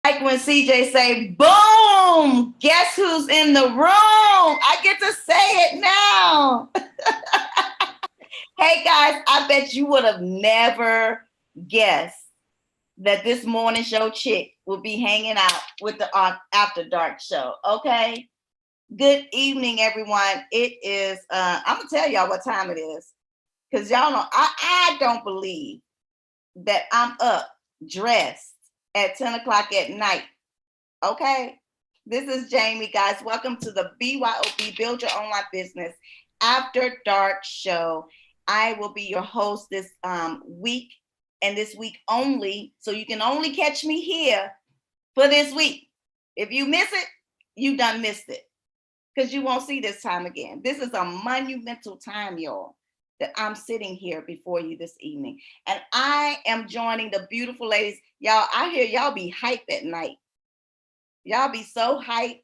Like when CJ say, boom, guess who's in the room? I get to say it now. Hey guys, I bet you would have never guessed that this morning show chick will be hanging out with the After Dark show. Okay. Good evening, everyone. It is, I'm going to tell y'all what time it is. Because y'all know, I don't believe that I'm up dressed at 10 o'clock at night. Okay. This is Jamie, guys. Welcome to the BYOB Build Your Online Business After Dark show. I will be your host this week and this week only. So you can only catch me here for this week. If you miss it, you done missed it. Because you won't see this time again. This is a monumental time, y'all, that I'm sitting here before you this evening. And I am joining the beautiful ladies. Y'all, I hear y'all be hype at night. Y'all be so hyped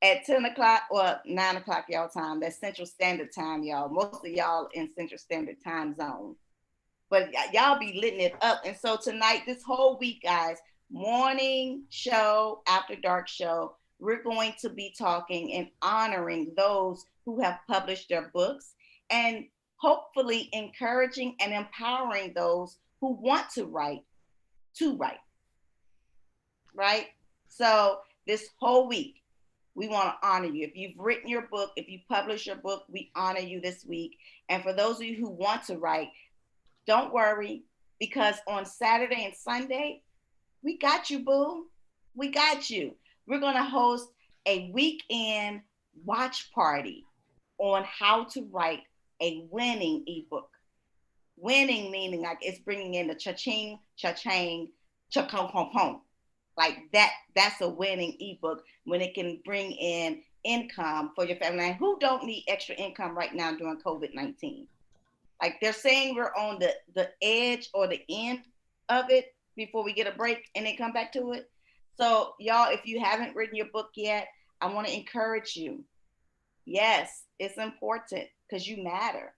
at 10 o'clock or 9 o'clock y'all time. That's Central Standard Time, y'all. Most of y'all in Central Standard Time zone. But y'all be litting it up. And so tonight, this whole week, guys, morning show, After Dark show, we're going to be talking and honoring those who have published their books and hopefully encouraging and empowering those who want to write, right? So this whole week, we want to honor you. If you've written your book, if you publish your book, we honor you this week. And for those of you who want to write, don't worry, because on Saturday and Sunday, we got you, boo. We got you. We're going to host a weekend watch party on how to write a winning ebook. Winning meaning like it's bringing in the cha-ching, cha-chang, cha-pom-pom-pom. Like that's a winning ebook when it can bring in income for your family. And who don't need extra income right now during COVID-19? Like they're saying we're on the edge or the end of it before we get a break and then come back to it. So y'all, if you haven't written your book yet, I want to encourage you. Yes, it's important because you matter.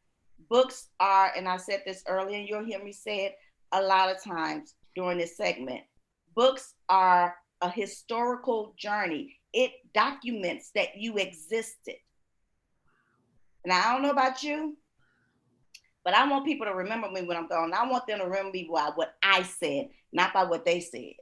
Books are, and I said this earlier, and you'll hear me say it a lot of times during this segment. Books are a historical journey. It documents that you existed. And I don't know about you, but I want people to remember me when I'm gone. I want them to remember me by what I said, not by what they said.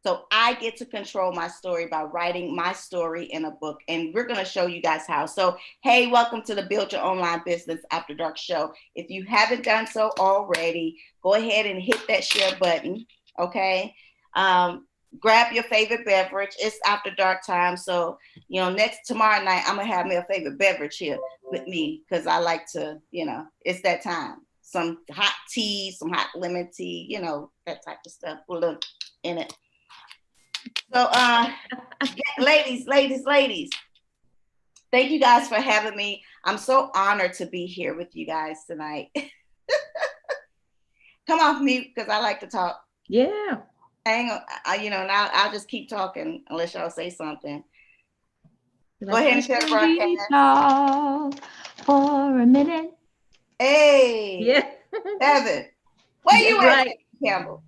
So I get to control my story by writing my story in a book. And we're going to show you guys how. So, hey, welcome to the Build Your Online Business After Dark show. If you haven't done so already, go ahead and hit that share button. Okay. Grab your favorite beverage. It's after dark time. So, tomorrow night, I'm going to have me a favorite beverage here with me because I like to, it's that time. Some hot tea, some hot lemon tea, that type of stuff. We'll look in it. So, ladies, thank you guys for having me. I'm so honored to be here with you guys tonight. Come off mute because I like to talk. Yeah. Now I'll just keep talking unless y'all say something. Go ahead and share the broadcast. Talk for a minute. Hey. Yeah. Devin. Where you at, Campbell?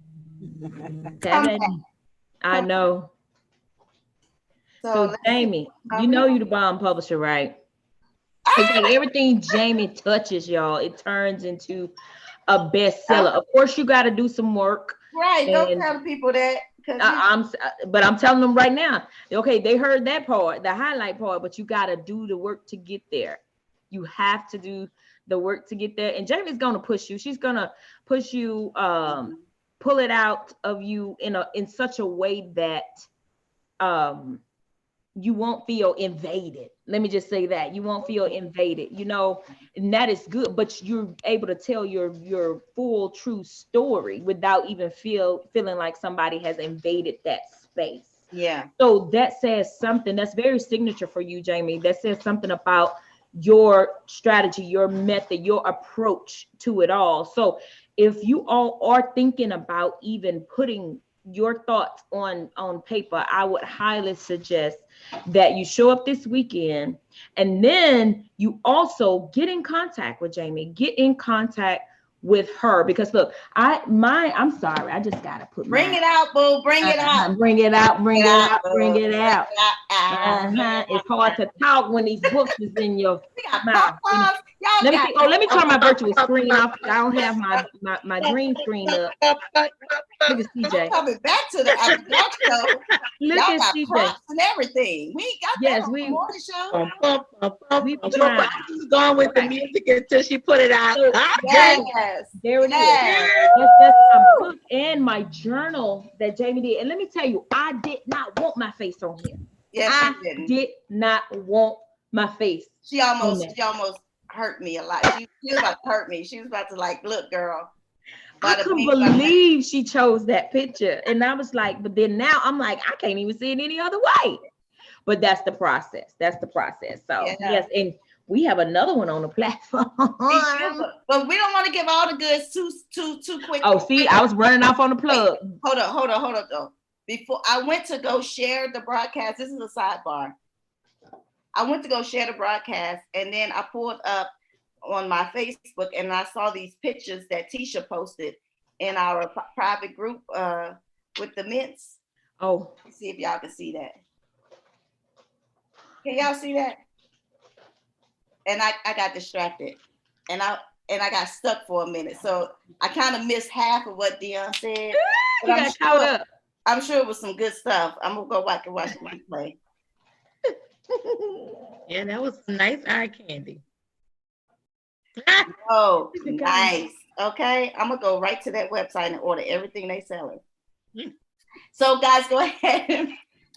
Devin. I know. So Jamie, you know you the bomb publisher, right? It's like everything Jamie touches, y'all, it turns into a bestseller. Of course, you got to do some work. Right. Don't tell people that. But I'm telling them right now. Okay, they heard that part, the highlight part, but you got to do the work to get there. You have to do the work to get there. And Jamie's going to push you. She's going to push you, pull it out of you in such a way that you won't feel invaded. Let me just say that you won't feel invaded, and that is good, but you're able to tell your full true story without even feeling like somebody has invaded that space. Yeah. So that says something that's very signature for you, Jamie. That says something about your strategy, your method, your approach to it all. So if you all are thinking about even putting your thoughts on paper, I would highly suggest that you show up this weekend and then you also get in contact with Jamie, get in contact with her, because look, I'm sorry, I just gotta put Bring it out, boo. Bring it out. bring it out, bring it out, bring it out. Bring It's hard to talk when these books is in your We got mouth. pom-poms. Y'all Let me got see. Oh, let me turn my virtual screen off. I don't have my green screen up. Look at I'm CJ. coming back to the after dark show. Look Y'all at got CJ. props and everything. We ain't got Yes, that on we- the morning show. We tried. She's going with the music until she put it out. Yes. There it is. Yes. That's my book and my journal that Jamie did. And let me tell you, I did not want my face on here. Yes, I she didn't. did not want my face. She almost hurt me a lot. She was about to hurt me. She was about to like, look, girl. I couldn't believe she chose that picture. And I was like, but then now I'm like, I can't even see it any other way. But that's the process. That's the process. So yes, and we have another one on the platform. But we don't want to give all the goods too quick. Oh, see, I was running off on the plug. Wait, hold on though. Before I went to go share the broadcast, this is a sidebar. I went to go share the broadcast, and then I pulled up on my Facebook and I saw these pictures that Tisha posted in our private group with the mints. Oh, let's see if y'all can see that. Can y'all see that? And I got distracted, and I got stuck for a minute, so I kind of missed half of what Dion said. But I'm sure it was some good stuff. I'm gonna go back and watch the replay. Yeah, that was some nice eye candy. Oh, nice. Okay, I'm gonna go right to that website and order everything they selling. So, guys, go ahead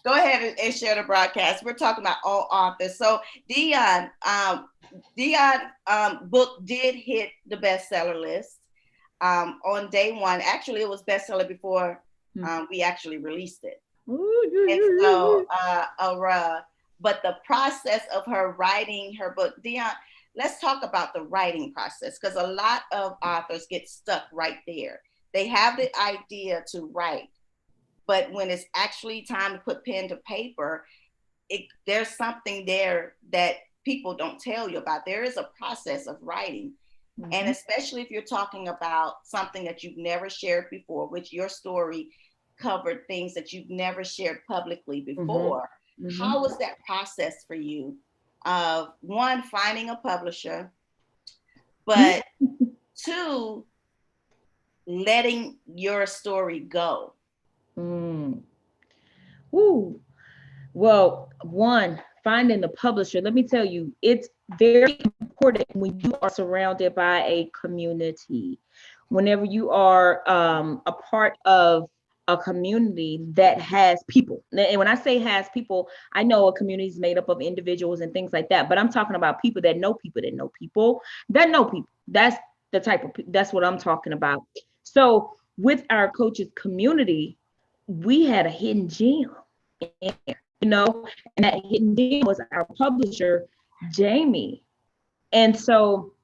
and share the broadcast. We're talking about all authors. So, Dion book did hit the bestseller list on day one. Actually, it was bestseller before we actually released it. And so, but the process of her writing her book, Dion, let's talk about the writing process, because a lot of authors get stuck right there. They have the idea to write, but when it's actually time to put pen to paper, there's something there that people don't tell you about. There is a process of writing. Mm-hmm. And especially if you're talking about something that you've never shared before, which your story covered things that you've never shared publicly before. Mm-hmm. How was that process for you? One, finding a publisher, but two, letting your story go. Ooh. Well, one, finding the publisher. Let me tell you, it's very important when you are surrounded by a community. Whenever you are a part of a community that has people. And when I say has people, I know a community is made up of individuals and things like that, but I'm talking about people that know people that know people that know people. That's the type of, that's what I'm talking about. So with our coaches community, we had a hidden gem in there, you know, and that hidden gem was our publisher, Jamie. And so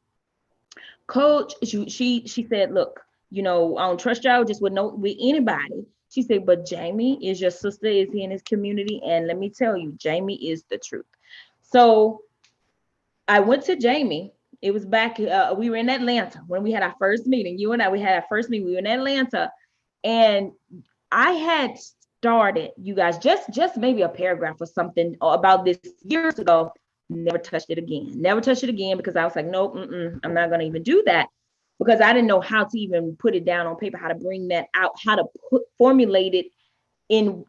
Coach, she said, look, you know, I don't trust y'all just with anybody. She said, but Jamie is your sister, is he in his community? And let me tell you, Jamie is the truth. So I went to Jamie. It was back, we were in Atlanta when we had our first meeting. You and I, we had our first meeting. We were in Atlanta. And I had started, you guys, just maybe a paragraph or something about this years ago. Never touched it again. Never touched it again because I was like, nope, I'm not going to even do that. Because I didn't know how to even put it down on paper, how to bring that out, how to formulate it in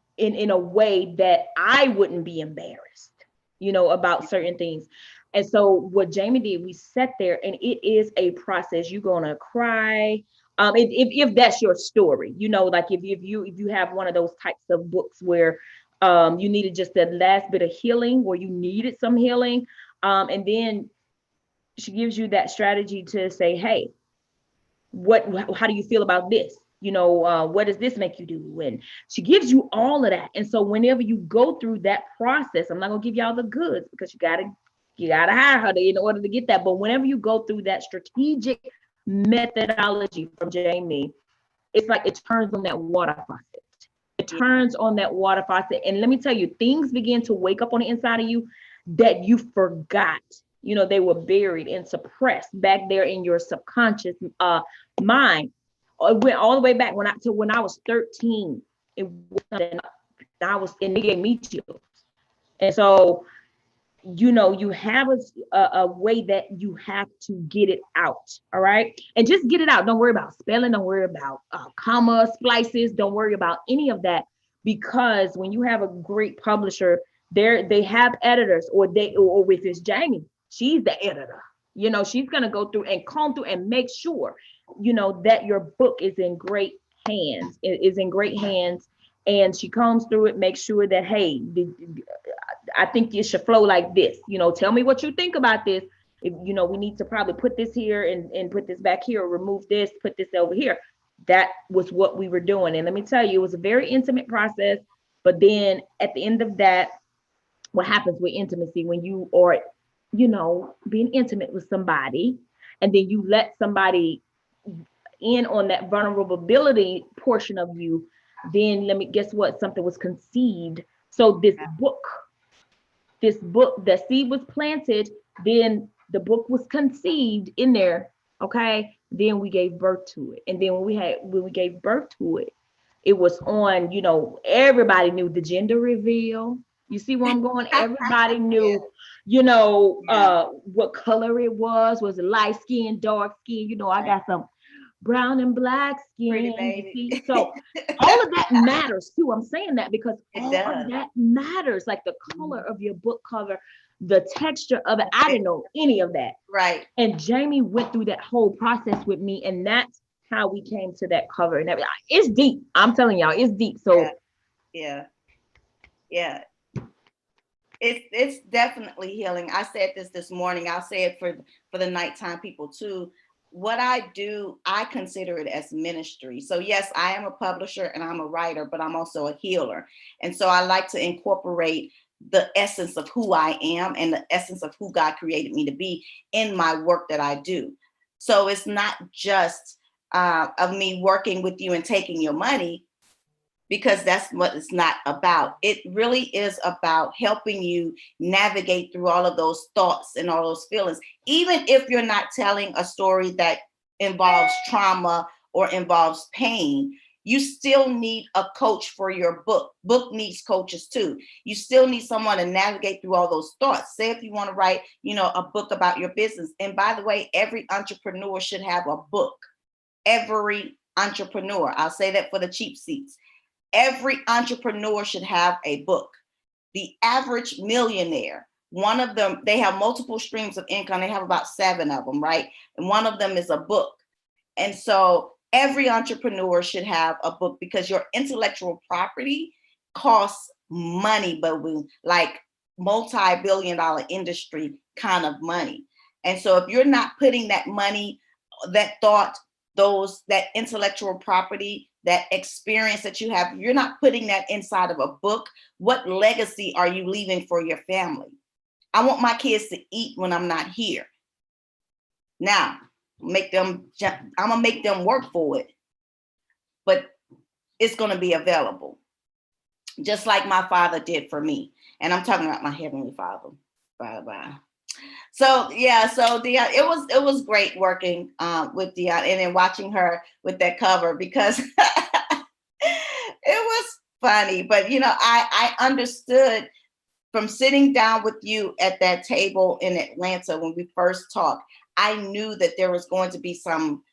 a way that I wouldn't be embarrassed, you know, about certain things. And so what Jamie did, we sat there, and it is a process. You're gonna cry, if that's your story, you know, like if you have one of those types of books where you needed just that last bit of healing, or you needed some healing, and then she gives you that strategy to say, hey, how do you feel about this? You know, what does this make you do? And she gives you all of that. And so whenever you go through that process, I'm not gonna give y'all the goods because you gotta hire her in order to get that. But whenever you go through that strategic methodology from Jamie, it's like it turns on that water faucet. It turns on that water faucet. And let me tell you, things begin to wake up on the inside of you that you forgot You know, they were buried and suppressed back there in your subconscious mind. It went all the way back when I was 13. It was something and it gave me chills. And so, you know, you have a way that you have to get it out. All right. And just get it out. Don't worry about spelling. Don't worry about comma splices. Don't worry about any of that. Because when you have a great publisher, they have editors, or with this Jamie, she's the editor. You know, she's going to go through and comb through and make sure, you know, that your book is in great hands. It is in great hands. And she combs through it, makes sure that, hey, I think it should flow like this. You know, tell me what you think about this. If, you know, we need to probably put this here and put this back here, or remove this, put this over here. That was what we were doing. And let me tell you, it was a very intimate process. But then at the end of that, what happens with intimacy when you are, you know, being intimate with somebody, and then you let somebody in on that vulnerability portion of you, then guess what? Something was conceived. So this book, the seed was planted, then the book was conceived in there. Okay. Then we gave birth to it. And then when we gave birth to it, it was on, you know, everybody knew the gender reveal. You see where I'm going? Everybody knew, you know, what color it was it light skin, dark skin? You know, I got some brown and black skin. See? So all of that matters too. I'm saying that because all of that matters, like the color of your book cover, the texture of it. I didn't know any of that. Right. And Jamie went through that whole process with me, and that's how we came to that cover. And everything. It's deep. I'm telling y'all, it's deep. So yeah. It's definitely healing. I said this morning. I'll say it for the nighttime people too. What I do, I consider it as ministry. So yes, I am a publisher and I'm a writer, but I'm also a healer. And so I like to incorporate the essence of who I am and the essence of who God created me to be in my work that I do. So it's not just of me working with you and taking your money, because that's what it's not about. It really is about helping you navigate through all of those thoughts and all those feelings. Even if you're not telling a story that involves trauma or involves pain, you still need a coach for your book. Book needs coaches too. You still need someone to navigate through all those thoughts. Say if you want to write, you know, a book about your business. And by the way, every entrepreneur should have a book. Every entrepreneur. I'll say that for the cheap seats. Every entrepreneur should have a book. The average millionaire, one of them, they have multiple streams of income. They have about 7 of them, right? And one of them is a book. And so every entrepreneur should have a book, because your intellectual property costs money, but like multi-billion-dollar industry kind of money. And so if you're not putting that money, that thought, that intellectual property, that experience that you have, you're not putting that inside of a book, what legacy are you leaving for your family? I want my kids to eat when I'm not here. Now, I'm gonna make them work for it, but it's gonna be available, just like my father did for me. And I'm talking about my Heavenly Father. Bye. So Dion, it was great working with Dion, and then watching her with that cover, because it was funny. But you know, I understood from sitting down with you at that table in Atlanta when we first talked. I knew that there was going to be some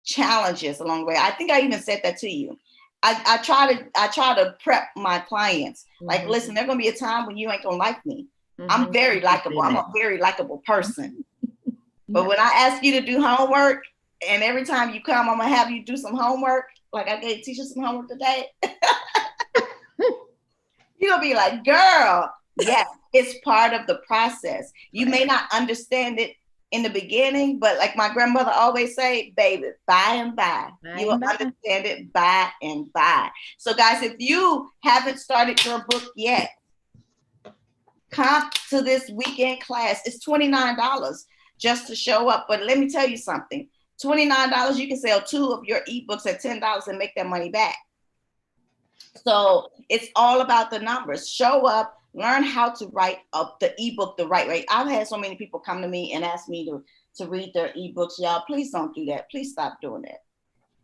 challenges along the way. I think I even said that to you. I try to prep my clients. Like, listen, there's gonna be a time when you ain't gonna like me. I'm very likable. I'm a very likable person. But when I ask you to do homework, and every time you come, I'm gonna have you do some homework. Like I gave teacher some homework today. You're gonna be like, girl, yes, it's part of the process. You may not understand it in the beginning, but like my grandmother always say, baby, by and by. You will understand it by and by. So guys, if you haven't started your book yet, come to this weekend class. It's $29 just to show up. But let me tell you something. $29, you can sell 2 of your ebooks at $10 and make that money back. So it's all about the numbers. Show up, Learn how to write up the ebook the right way. I've had so many people come to me and ask me to read their ebooks. Y'all, please don't do that. Please stop doing that.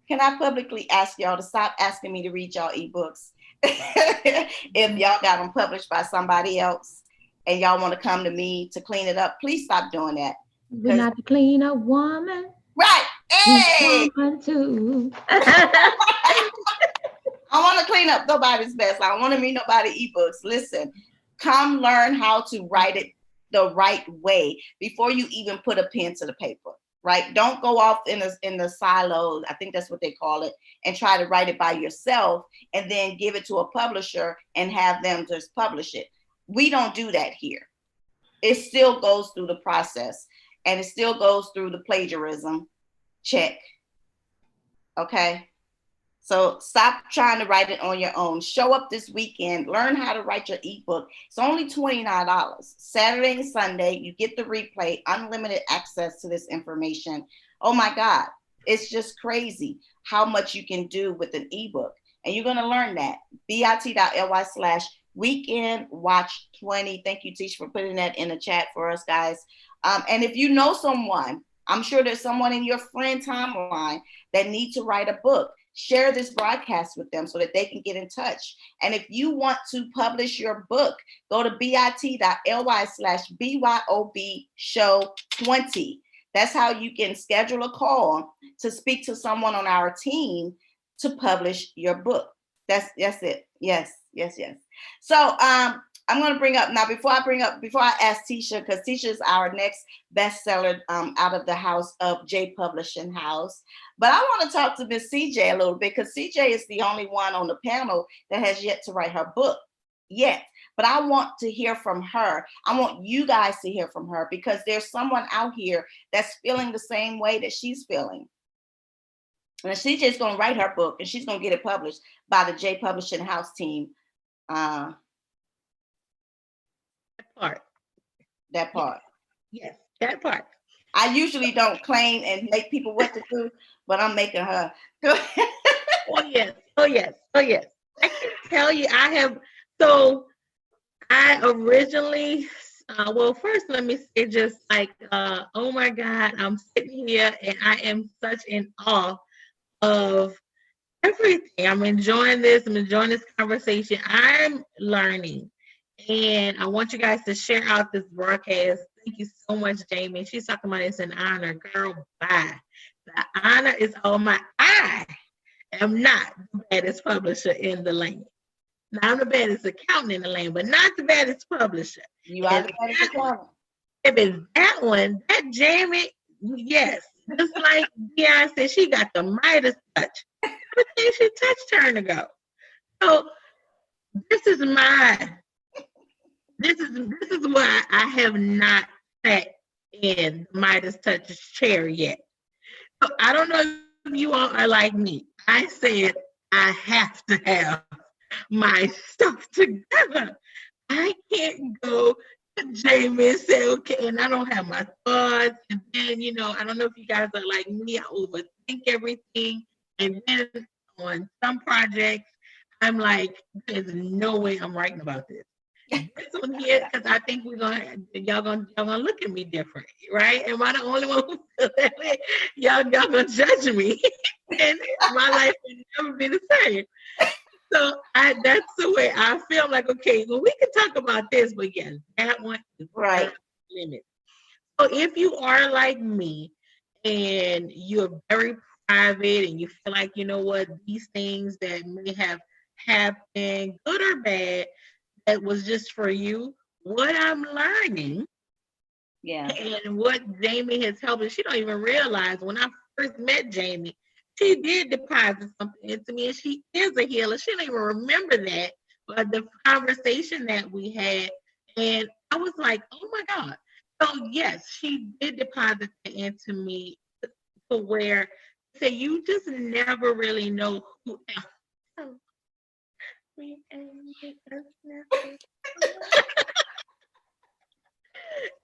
Can I publicly ask y'all to stop asking me to read y'all ebooks? If y'all got them published by somebody else and y'all want to come to me to clean it up, please stop doing that. We're not the clean up woman. Right. Hey! Woman too. I want to clean up nobody's mess. I don't want to read nobody ebooks. Listen, come learn how to write it the right way before you even put a pen to the paper. Right? Don't go off in the silos, I think that's what they call it, and try to write it by yourself and then give it to a publisher and have them just publish it. We don't do that here. It still goes through the process and it still goes through the plagiarism check. Okay? So stop trying to write it on your own. Show up this weekend. Learn how to write your ebook. It's only $29. Saturday and Sunday, you get the replay, unlimited access to this information. Oh my God, it's just crazy how much you can do with an ebook. And you're going to learn that. bit.ly/weekendwatch20. Thank you, Tisha, for putting that in the chat for us, guys. And if you know someone, I'm sure there's someone in your friend timeline that needs to write a book. Share this broadcast with them so that they can get in touch. And if you want to publish your book, go to bit.ly/BYOB-show20. That's how you can schedule a call to speak to someone on our team to publish your book. That's it. Yes. So I'm going to bring up now before I ask Tisha, because Tisha is our next bestseller out of the house of J Publishing House. But I want to talk to Miss CJ a little bit, because CJ is the only one on the panel that has yet to write her book yet. But I want to hear from her. I want you guys to hear from her, because there's someone out here that's feeling the same way that she's feeling. And CJ is going to write her book, and she's going to get it published by the J Publishing House team. That part. Yes, that part. I usually don't claim and make people what to do, but I'm making her. Go ahead. Oh yes. I can tell you, I originally, first let me say just like, oh my God, I'm sitting here and I am such in awe of everything. I'm enjoying this conversation. I'm learning. And I want you guys to share out this broadcast. Thank you so much, Jamie. She's talking about it's an honor. Girl, bye. The honor is on my eye. I'm not the baddest publisher in the land. Now, I'm the baddest accountant in the land, but not the baddest publisher. You are the baddest accountant. If it's that one, that Jamie, yes. Just like Deion said, she got the Midas touch. Everything she touched turned to go. So this is why I have not sat in Midas Touch's chair yet. So I don't know if you all are like me. I said I have to have my stuff together. I can't go to Jamie and say, okay, and I don't have my thoughts. And then, I don't know if you guys are like me. I overthink everything. And then on some projects, I'm like, there's no way I'm writing about this. This one here, because I think y'all gonna look at me different, right? Am I the only one who feels that way? Y'all gonna judge me, and my life will never be the same. So that's the way I feel. Like, okay, well, we can talk about this, but yes, that one is right limit. So if you are like me and you're very private and you feel like, you know what, these things that may have happened, good or bad, that was just for you, what I'm learning, and what Jamie has helped, and she don't even realize, when I first met Jamie, she did deposit something into me, and she is a healer. She don't even remember that, but the conversation that we had, and I was like, oh my God. So yes, she did deposit it into me to where, so you just never really know who else.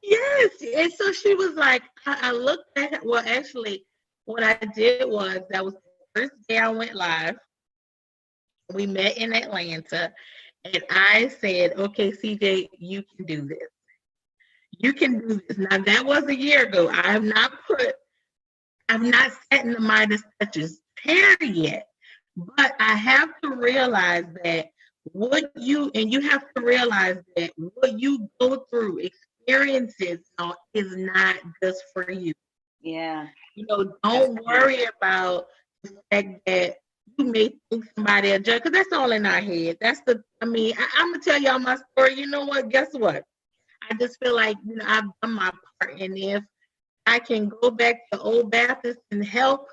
Yes, and so she was like, I looked at it. Well, actually, what I did was, that was the first day I went live. We met in Atlanta, And I said, okay, CJ, you can do this. You can do this. Now that was a year ago. I've not sat in the Midas Touches chair yet. But I have to realize that you have to realize that what you go through, experiences, is not just for you. Yeah. Don't worry about the fact that you may think somebody a judge, because that's all in our head. I'm gonna tell y'all my story. You know what? Guess what? I just feel like, I've done my part. And if I can go back to Old Baptist and help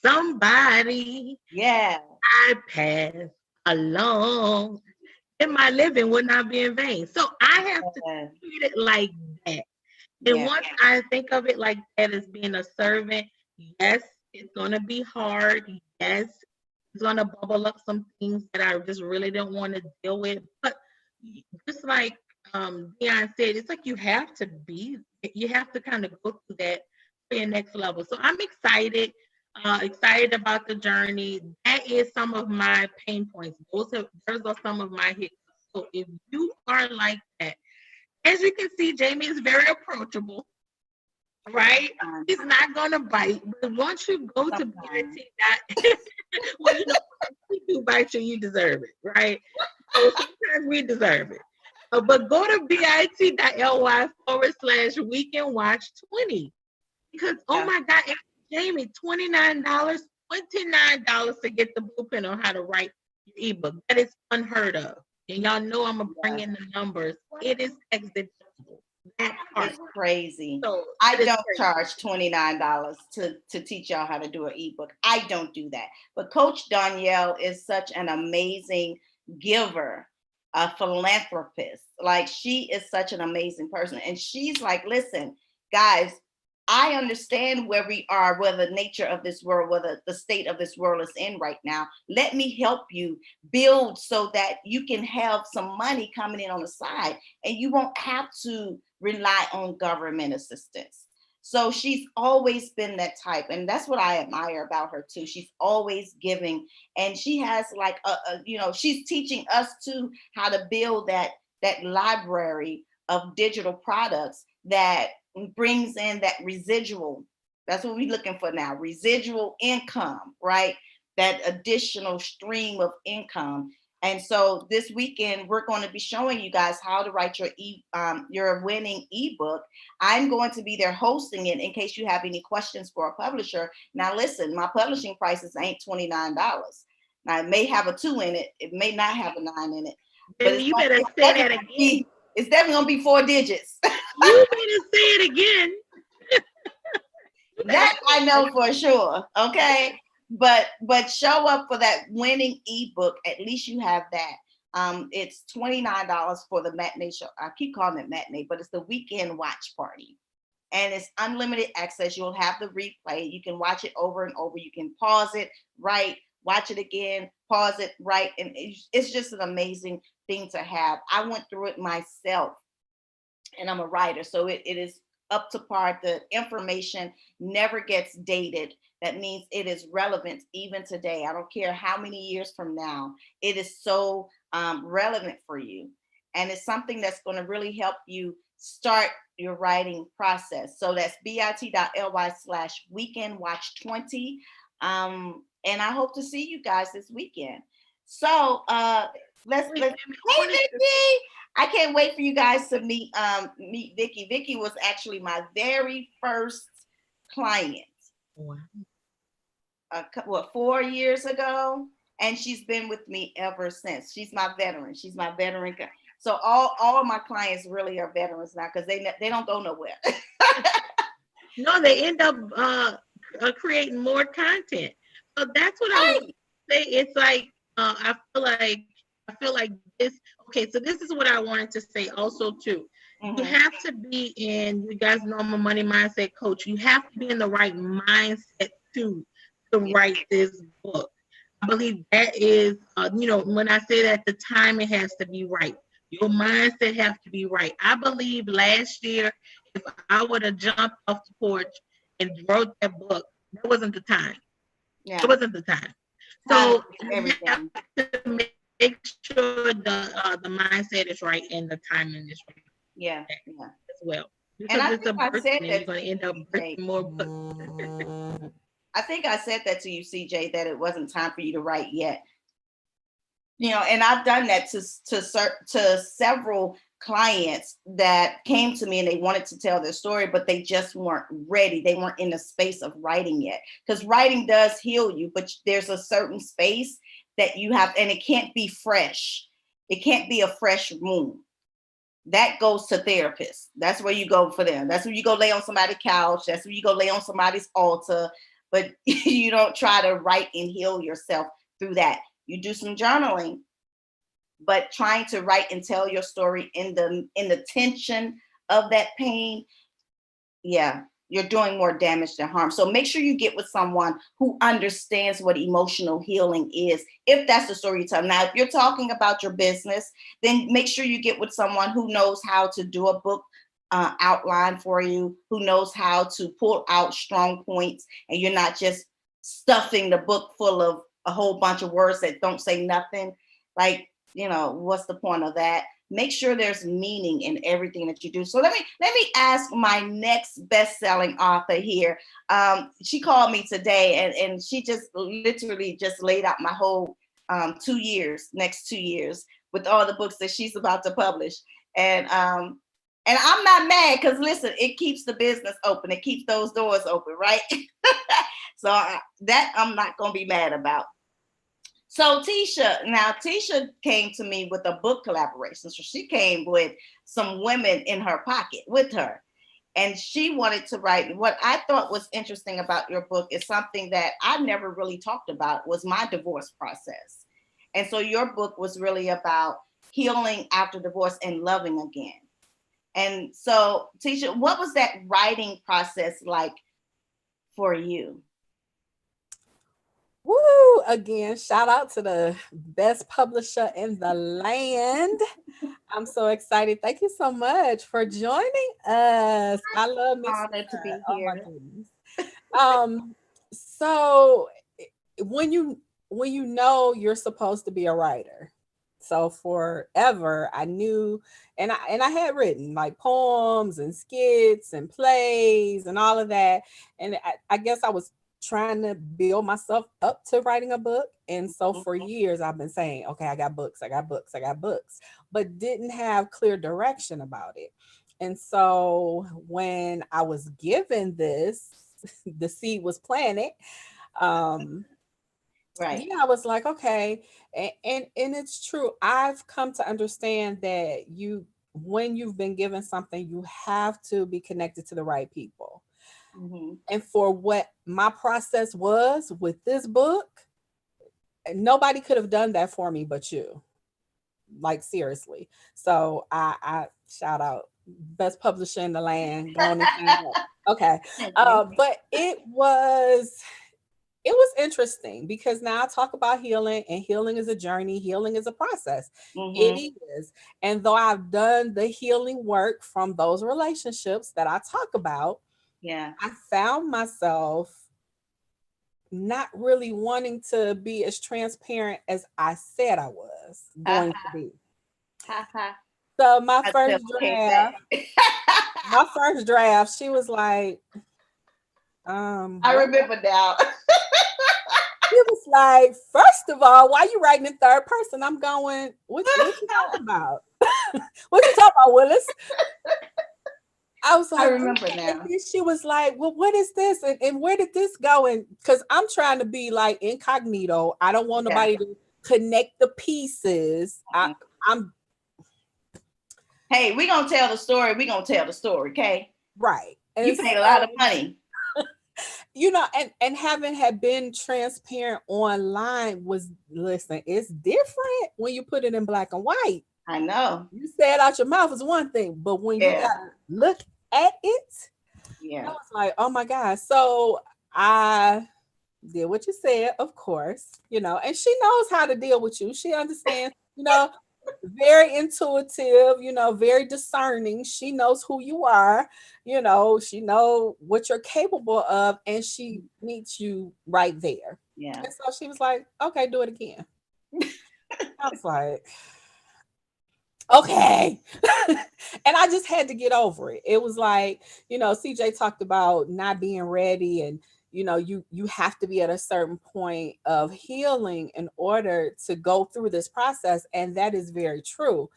somebody, Yeah. I pass along, then my living would not be in vain. So I have to treat it like that. And once I think of it like that as being a servant, yes, it's going to be hard. Yes, it's going to bubble up some things that I just really don't want to deal with. But just like Dion said, it's like you have to kind of go through that for your next level. So I'm excited about the journey. That is some of my pain points. Those are some of my hiccups. So if you are like that, as you can see, Jamie is very approachable, right? He's not going to bite. But once you go to BIT, well, if you bite you deserve it, right? So sometimes we deserve it. But go to bit.ly/weekend watch 20. Because, oh my God, Jamie, $29 to get the blueprint on how to write your ebook. That is unheard of. And y'all know I'm going to bring in the numbers. It is tax deductible. It's crazy. So I don't charge $29 to teach y'all how to do an ebook. I don't do that. But Coach Danielle is such an amazing giver, a philanthropist. Like, she is such an amazing person. And she's like, listen, guys, I understand where we are, where the nature of this world, where the state of this world is in right now. Let me help you build so that you can have some money coming in on the side and you won't have to rely on government assistance. So she's always been that type. And that's what I admire about her too. She's always giving. And she has like, she's teaching us too how to build that library of digital products that brings in that residual. That's what we're looking for now. Residual income, right? That additional stream of income. And so this weekend, we're going to be showing you guys how to write your winning ebook. I'm going to be there hosting it in case you have any questions for a publisher. Now, listen, my publishing prices ain't $29. Now, it may have a 2 in it. It may not have a 9 in it. But you better say that again. It's definitely going to be 4 digits. You better say it again. That I know for sure. Okay. But show up for that winning ebook. At least you have that. It's $29 for the matinee show. I keep calling it matinee, but it's the weekend watch party. And it's unlimited access. You'll have the replay. You can watch it over and over. You can pause it, write, watch it again, pause it, write. And it's just an amazing thing to have. I went through it myself, and I'm a writer. So it is up to par. The information never gets dated. That means it is relevant even today. I don't care how many years from now. It is so relevant for you. And it's something that's going to really help you start your writing process. So that's bit.ly/weekend watch 20. And I hope to see you guys this weekend. So let's hey Vicki. I can't wait for you guys to meet Vicki. Vicki was actually my very first client. Wow. 4 years ago, and she's been with me ever since. She's my veteran. So all of my clients really are veterans now because they don't go nowhere. No, they end up creating more content. So that's what I would say. It's like I feel like this. Okay, so this is what I wanted to say also too. Mm-hmm. You have to be in. You guys know I'm a money mindset coach. You have to be in the right mindset to write this book. I believe that is, when I say that, the timing has to be right. Your mindset has to be right. I believe last year, if I would have jumped off the porch and wrote that book, that wasn't the time. Yeah. It wasn't the time. So you have to make make sure the mindset is right and the timing is right. Yeah. As well. And Because I it's a think I birth said and that you're going to end up birthing more books. I think I said that to you, CJ, that it wasn't time for you to write yet. And I've done that to several clients that came to me and they wanted to tell their story, but they just weren't ready. They weren't in the space of writing yet, because writing does heal you, but there's a certain space that you have, and it can't be fresh. It can't be a fresh wound. That goes to therapists. That's where you go for them. That's where you go lay on somebody's couch. That's where you go lay on somebody's altar. But you don't try to write and heal yourself through that. You do some journaling, but trying to write and tell your story in the tension of that pain, yeah, you're doing more damage than harm. So make sure you get with someone who understands what emotional healing is, if that's the story you tell. Now, if you're talking about your business, then make sure you get with someone who knows how to do a book outline for you, who knows how to pull out strong points, and you're not just stuffing the book full of a whole bunch of words that don't say nothing. Like, what's the point of that? Make sure there's meaning in everything that you do. So let me ask my next best-selling author here. She called me today, and she just literally just laid out my whole 2 years, next 2 years, with all the books that she's about to publish. And I'm not mad, because listen, it keeps the business open. It keeps those doors open, right? So that I'm not going to be mad about. So Tisha came to me with a book collaboration. So she came with some women in her pocket with her. And she wanted to write. What I thought was interesting about your book is something that I never really talked about, was my divorce process. And so your book was really about healing after divorce and loving again. And so, Tisha, what was that writing process like for you? Woo! Again, shout out to the best publisher in the land. I'm so excited. Thank you so much for joining us. I love Miss. Honored to be here. Oh my goodness. So when you know you're supposed to be a writer. So forever I knew, and I had written like poems and skits and plays and all of that. And I guess I was trying to build myself up to writing a book. And so for years I've been saying, okay, I got books, but didn't have clear direction about it. And so when I was given this, the seed was planted. Right. Yeah, I was like, okay. And it's true. I've come to understand that when you've been given something, you have to be connected to the right people. Mm-hmm. And for what my process was with this book, nobody could have done that for me but you. Like, seriously. So I shout out best publisher in the land. Okay. But it was interesting, because now I talk about healing, and healing is a journey. Healing is a process. Mm-hmm. It is. And though I've done the healing work from those relationships that I talk about, yeah, I found myself not really wanting to be as transparent as I said I was going to be. So my first draft, she was like, I remember now. She was like, first of all, why are you writing in third person? I'm going, what you talking about? What you talking about, Willis? I was like, I remember now. And she was like, well, what is this? And where did this go? And because I'm trying to be like incognito. I don't want nobody to connect the pieces. I'm Hey, we're gonna tell the story. We're gonna tell the story, okay? Right. And you paid a lot of money. And having had been transparent online listen, it's different when you put it in black and white. I know. You say it out your mouth is one thing, but when you gotta look at it, I was like, oh my God. So I did what you said, of course, and she knows how to deal with you. She understands, very intuitive, very discerning. She knows who you are, she knows what you're capable of, and she meets you right there. Yeah. And so she was like, okay, do it again. I was like, okay. And I just had to get over it. It was like, CJ talked about not being ready, and you have to be at a certain point of healing in order to go through this process, and that is very true.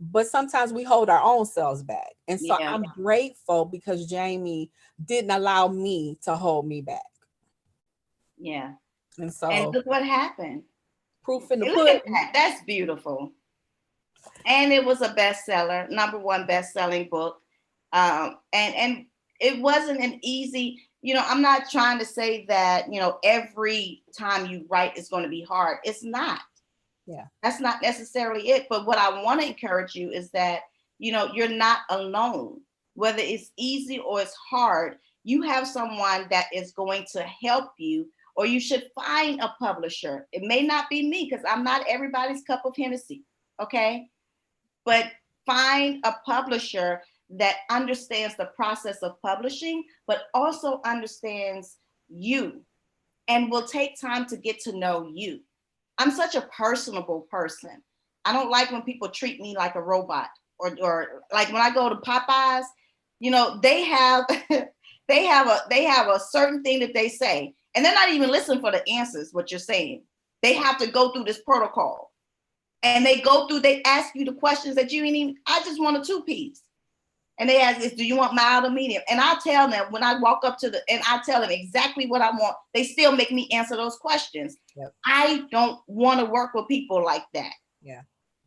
But sometimes we hold our own selves back. And so Yeah. I'm grateful because Jamie didn't allow me to hold me back. Yeah. And And so look what happened. proof in the Hey, look at pudding. that. That's beautiful. And it was a bestseller, #1 best-selling book. And it wasn't an easy, I'm not trying to say that, every time you write is going to be hard. It's not. Yeah. That's not necessarily it. But what I want to encourage you is that, you're not alone. Whether it's easy or it's hard, you have someone that is going to help you, or you should find a publisher. It may not be me because I'm not everybody's cup of Hennessy. Okay. But find a publisher that understands the process of publishing, but also understands you and will take time to get to know you. I'm such a personable person. I don't like when people treat me like a robot, or like when I go to Popeyes, they have they have a certain thing that they say, and they're not even listening for the answers, what you're saying. They have to go through this protocol. And they ask you the questions that you ain't even, I just want a 2-piece. And they ask, do you want mild or medium? And I tell them when I walk up and I tell them exactly what I want, they still make me answer those questions. Yep. I don't want to work with people like that. Yeah.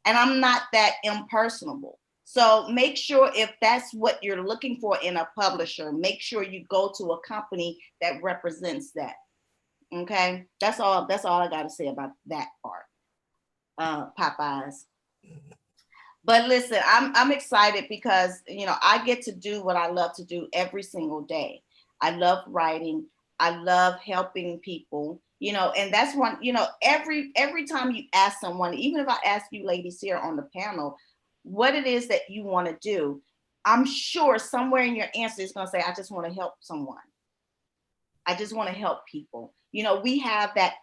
And I'm not that impersonable. So make sure, if that's what you're looking for in a publisher, make sure you go to a company that represents that. Okay. That's all I got to say about that part. Popeyes. But listen, I'm excited because I get to do what I love to do every single day. I love writing. I love helping people. And that's one. Every time you ask someone, even if I ask you ladies here on the panel, what it is that you want to do, I'm sure somewhere in your answer is going to say, I just want to help someone. I just want to help people. We have that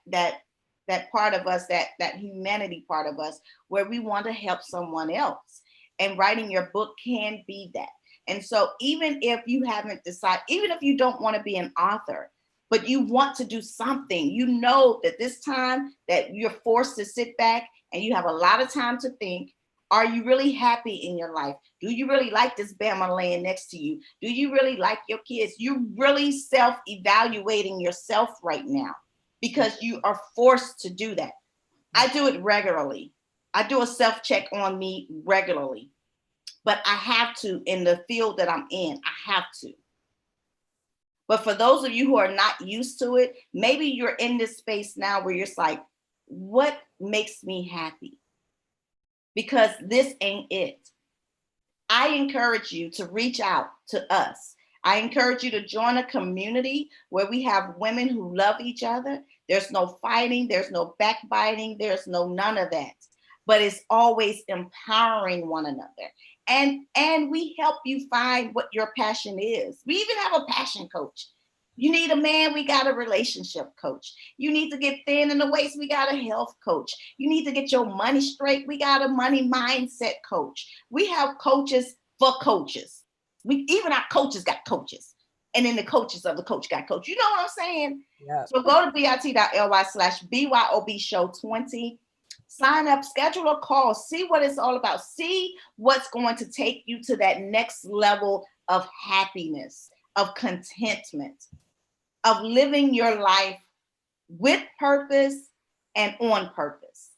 part of us, that humanity part of us, where we want to help someone else. And writing your book can be that. And so even if you haven't decided, even if you don't want to be an author, but you want to do something, that this time that you're forced to sit back and you have a lot of time to think, are you really happy in your life? Do you really like this Bama laying next to you? Do you really like your kids? You're really self-evaluating yourself right now, because you are forced to do that. I do it regularly. I do a self-check on me regularly, but I have to in the field that I'm in. I have to. But for those of you who are not used to it, maybe you're in this space now where you're just like, what makes me happy? Because this ain't it. I encourage you to reach out to us. I encourage you to join a community where we have women who love each other. There's no fighting, there's no backbiting, there's none of that. But it's always empowering one another. And we help you find what your passion is. We even have a passion coach. You need a man, we got a relationship coach. You need to get thin in the waist, we got a health coach. You need to get your money straight, we got a money mindset coach. We have coaches for coaches. Even our coaches got coaches. And then the coaches of the coach got coach. You know what I'm saying? Yeah. So go to bit.ly/BYOB show 20. Sign up, schedule a call, see what it's all about. See what's going to take you to that next level of happiness, of contentment, of living your life with purpose and on purpose.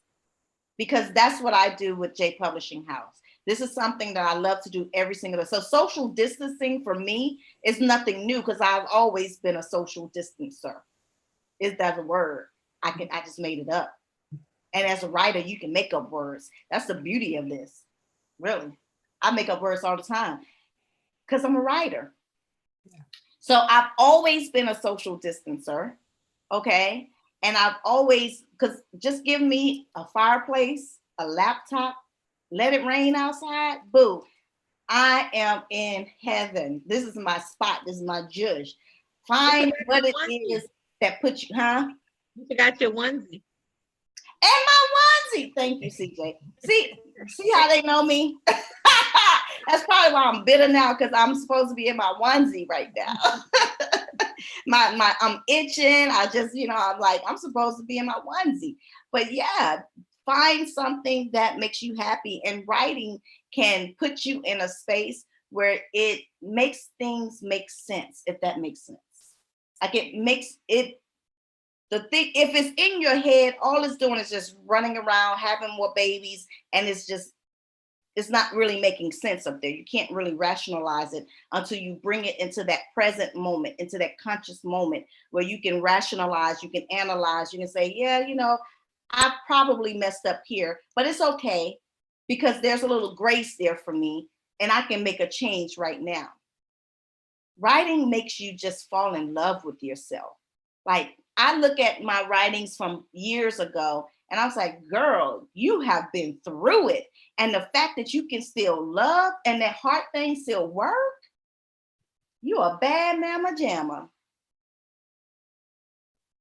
Because that's what I do with J Publishing House. This is something that I love to do every single day. So social distancing for me is nothing new, because I've always been a social distancer. Is that a word? I just made it up. And as a writer, you can make up words. That's the beauty of this. Really. I make up words all the time because I'm a writer. Yeah. So I've always been a social distancer. Okay. And I've always, because just give me a fireplace, a laptop, let it rain outside, boo. I am in heaven. This is my spot. This is my judge. Find what it is that puts you, huh? You forgot your onesie. And my onesie. Thank you, CJ. See how they know me? That's probably why I'm bitter now, because I'm supposed to be in my onesie right now. I'm itching. I just, I'm like, I'm supposed to be in my onesie. But yeah, find something that makes you happy. And writing can put you in a space where it makes things make sense, if that makes sense. Like it makes it, the thing, if it's in your head, all it's doing is just running around, having more babies, and it's not really making sense up there. You can't really rationalize it until you bring it into that present moment, into that conscious moment where you can rationalize, you can analyze, you can say, yeah, I probably messed up here, but it's okay because there's a little grace there for me and I can make a change right now. Writing makes you just fall in love with yourself. Like, I look at my writings from years ago and I was like, girl, you have been through it. And the fact that you can still love and that heart thing still work, you a bad mama jamma.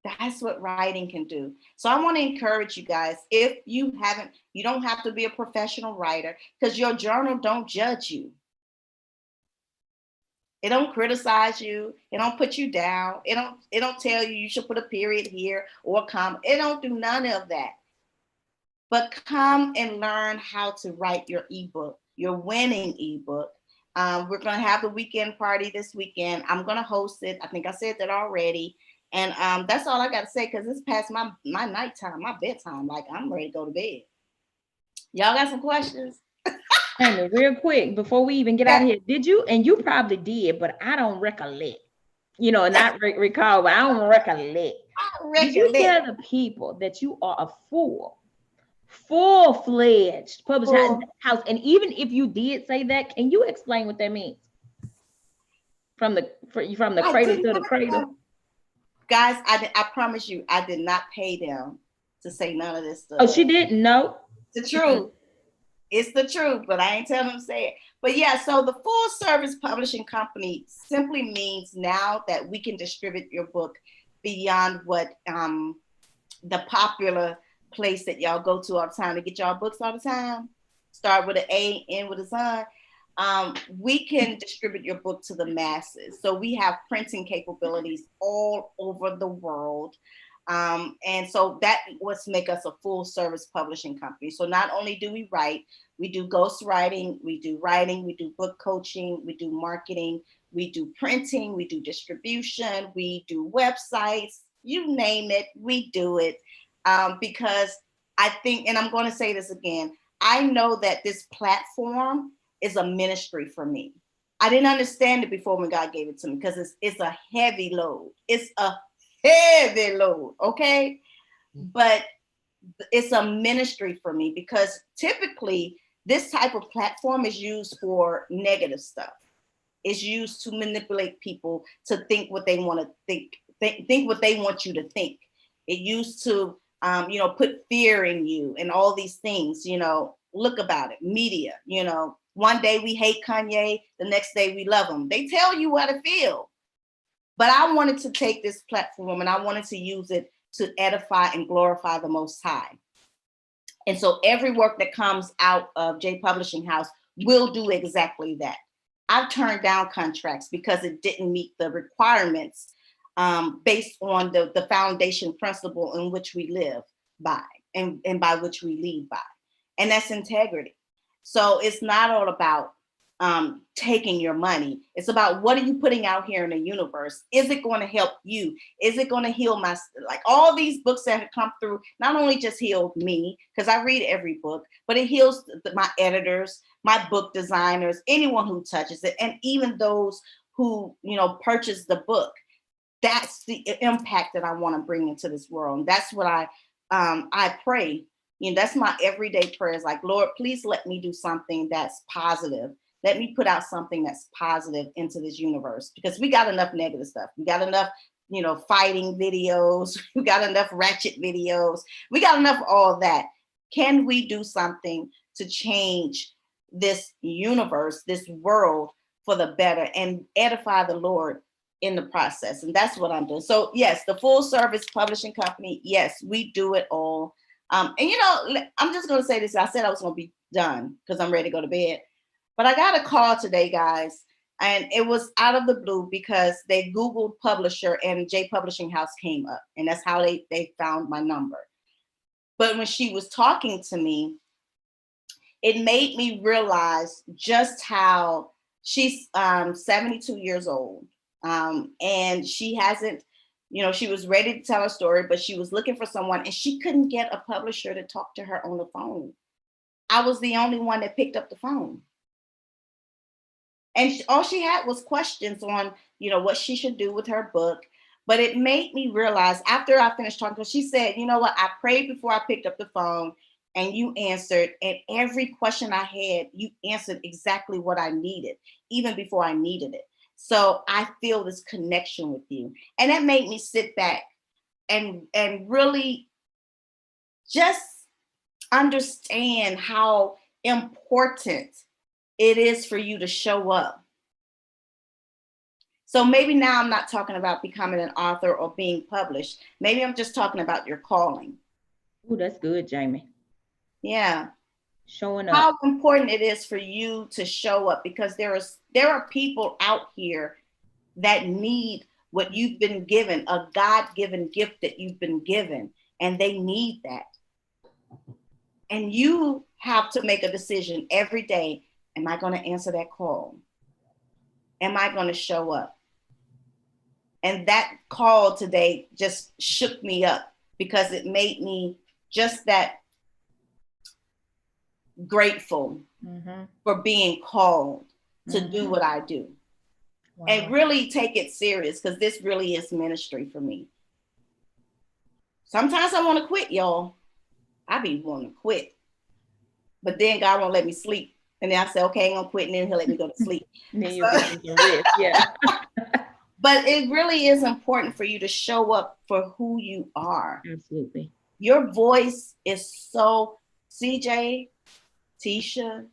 That's what writing can do. So I want to encourage you guys, if you don't have to be a professional writer, because your journal don't judge you. It don't criticize you. It don't put you down. It don't tell you should put a period here or a comma. It don't do none of that. But come and learn how to write your ebook, your winning ebook. We're going to have the weekend party this weekend. I'm going to host it. I think I said that already. And that's all I got to say, because it's past my nighttime, my bedtime. Like, I'm ready to go to bed. Y'all got some questions? Amy, real quick, before we even get out of here, did you, and you probably did, but I don't recollect, not recall, but I don't recollect. Did you tell the people that you are a full-fledged publishing house? And even if you did say that, can you explain what that means? From the cradle to the cradle? Guys, I promise you, I did not pay them to say none of this stuff. Oh, she didn't know? It's the truth. It's the truth, but I ain't telling them to say it. But yeah, so the full service publishing company simply means now that we can distribute your book beyond what the popular place that y'all go to all the time to get y'all books all the time. Start with an A, end with a son. We can distribute your book to the masses. So we have printing capabilities all over the world. And so that what's make us a full service publishing company. So not only do we write, we do ghost writing, we do writing, we do book coaching, we do marketing, we do printing, we do distribution, we do websites, you name it, we do it. Because I think, and I'm going to say this again, I know that this platform is a ministry for me. I didn't understand it before when God gave it to me, because it's a heavy load. It's a heavy load, okay? But it's a ministry for me, because typically this type of platform is used for negative stuff. It's used to manipulate people to think what they want to think what they want you to think. It used to, put fear in you and all these things, look about it, media, one day we hate Kanye, the next day we love him. They tell you how to feel. But I wanted to take this platform and I wanted to use it to edify and glorify the Most High. And so every work that comes out of J Publishing House will do exactly that. I've turned down contracts because it didn't meet the requirements based on the foundation principle in which we live by and by which we lead by. And that's integrity. So it's not all about taking your money. It's about, what are you putting out here in the universe? Is it going to help you? Is it going to heal like all these books that have come through, not only just healed me, because I read every book, but it heals my editors, my book designers, anyone who touches it, and even those who, purchase the book. That's the impact that I want to bring into this world. And that's what I pray. That's my everyday prayers. Like, Lord, please let me do something that's positive. Let me put out something that's positive into this universe, because we got enough negative stuff. We got enough, fighting videos. We got enough ratchet videos. We got enough of all that. Can we do something to change this universe, this world for the better, and edify the Lord in the process? And that's what I'm doing. So yes, the full service publishing company, yes, we do it all. And I'm just going to say this. I said I was going to be done because I'm ready to go to bed. But I got a call today, guys. And it was out of the blue because they Googled publisher and J Publishing House came up. And that's how they found my number. But when she was talking to me, it made me realize just how she's 72 years old. And she hasn't, she was ready to tell her story, but she was looking for someone and she couldn't get a publisher to talk to her on the phone. I was the only one that picked up the phone. And all she had was questions on, what she should do with her book. But it made me realize after I finished talking, she said, you know what, I prayed before I picked up the phone and you answered. And every question I had, you answered exactly what I needed, even before I needed it. So I feel this connection with you. And that made me sit back and really just understand how important it is for you to show up. So maybe now I'm not talking about becoming an author or being published. Maybe I'm just talking about your calling. Oh, that's good, Jamie. Yeah. Showing up. How important it is for you to show up, because there are people out here that need what you've been given, a God-given gift that you've been given, and they need that. And you have to make a decision every day. Am I going to answer that call? Am I going to show up? And that call today just shook me up because it made me just that grateful for being called to do what I do. Wow. And really take it serious, because this really is ministry for me. Sometimes I want to quit, y'all. I be wanting to quit. But then God won't let me sleep. And then I say, okay, I'm going to quit, and then he'll let me go to sleep. Then you can rest, yeah. But it really is important for you to show up for who you are. Absolutely. Your voice is so, CJ, Tisha,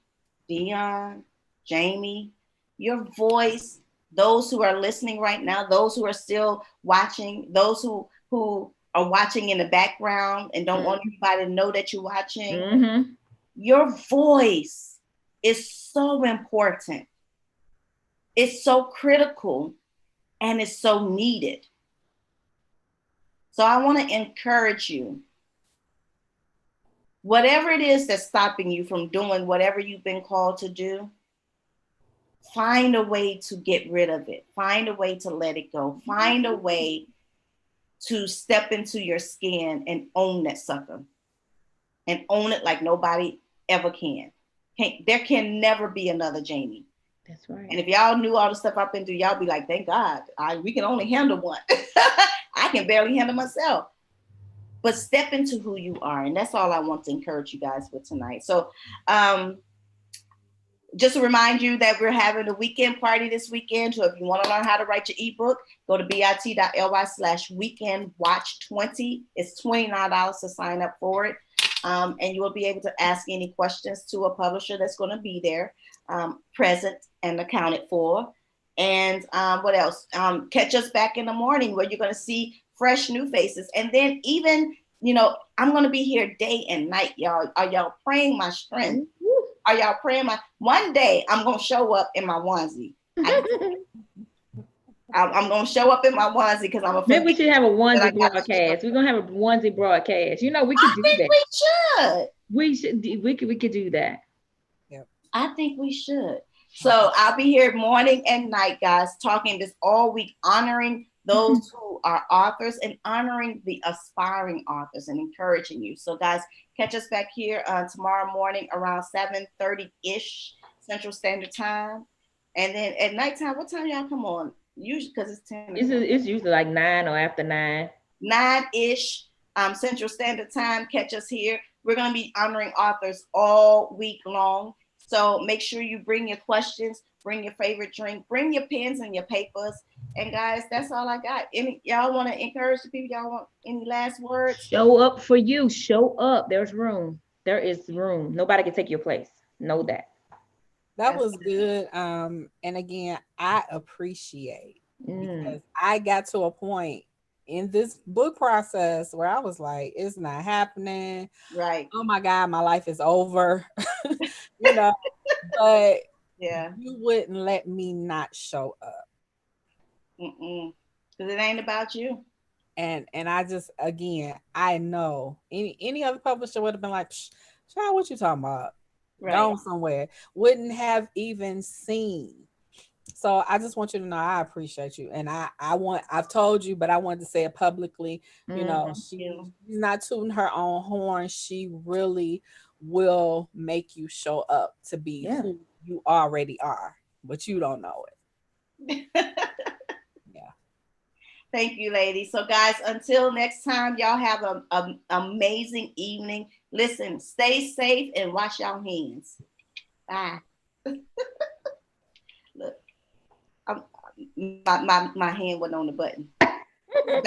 Dion, Jamie, your voice, those who are listening right now, those who are still watching, those who are watching in the background and don't want anybody to know that you're watching, your voice is so important. It's so critical and it's so needed. So I want to encourage you. Whatever it is that's stopping you from doing whatever you've been called to do, find a way to get rid of it. Find a way to let it go. Find a way to step into your skin and own that sucker. And own it like nobody ever can. There can never be another Jamie. That's right. And if y'all knew all the stuff I've been through, y'all be like, thank God, we can only handle one. I can barely handle myself. But step into who you are. And that's all I want to encourage you guys with tonight. So just to remind you that we're having a weekend party this weekend. So if you want to learn how to write your ebook, go to bit.ly/weekendwatch20. It's $29 to sign up for it. And you will be able to ask any questions to a publisher that's going to be there, present and accounted for. And what else? Catch us back in the morning where you're going to see fresh new faces. And then even, I'm going to be here day and night, y'all. Are y'all praying my strength? Are y'all praying one day I'm going to show up in my onesie. I'm going to show up in my onesie because I'm a. Maybe we should have a onesie broadcast. We're going to have a onesie broadcast. We could do that. We could do that. Yep. I think we should. So I'll be here morning and night, guys, talking this all week, honoring those who are authors and honoring the aspiring authors and encouraging you. So guys, catch us back here tomorrow morning around 7:30-ish Central Standard Time. And then at nighttime, what time y'all come on? Usually, because it's 10. It's usually like 9 or after 9. 9-ish Central Standard Time. Catch us here. We're going to be honoring authors all week long. So make sure you bring your questions, bring your favorite drink, bring your pens and your papers. And guys, that's all I got. Y'all want to encourage the people? Y'all want any last words? Show up for you. Show up. There's room. There is room. Nobody can take your place. Know that. That was good. And again, I appreciate because I got to a point in this book process where I was like, it's not happening. Right. Oh my God, my life is over. You know, but Yeah. you wouldn't let me not show up. Because it ain't about you. And I just, again, I know any other publisher would have been like, child, what you talking about? Right. Gone somewhere. Wouldn't have even seen. So I just want you to know I appreciate you. And I've told you, but I wanted to say it publicly. You know, she's not tooting her own horn. She really will make you show up to be who you already are, but you don't know it. Yeah. Thank you, ladies. So, guys, until next time, y'all have an amazing evening. Listen, stay safe and wash your hands. Bye. Look, my hand wasn't on the button.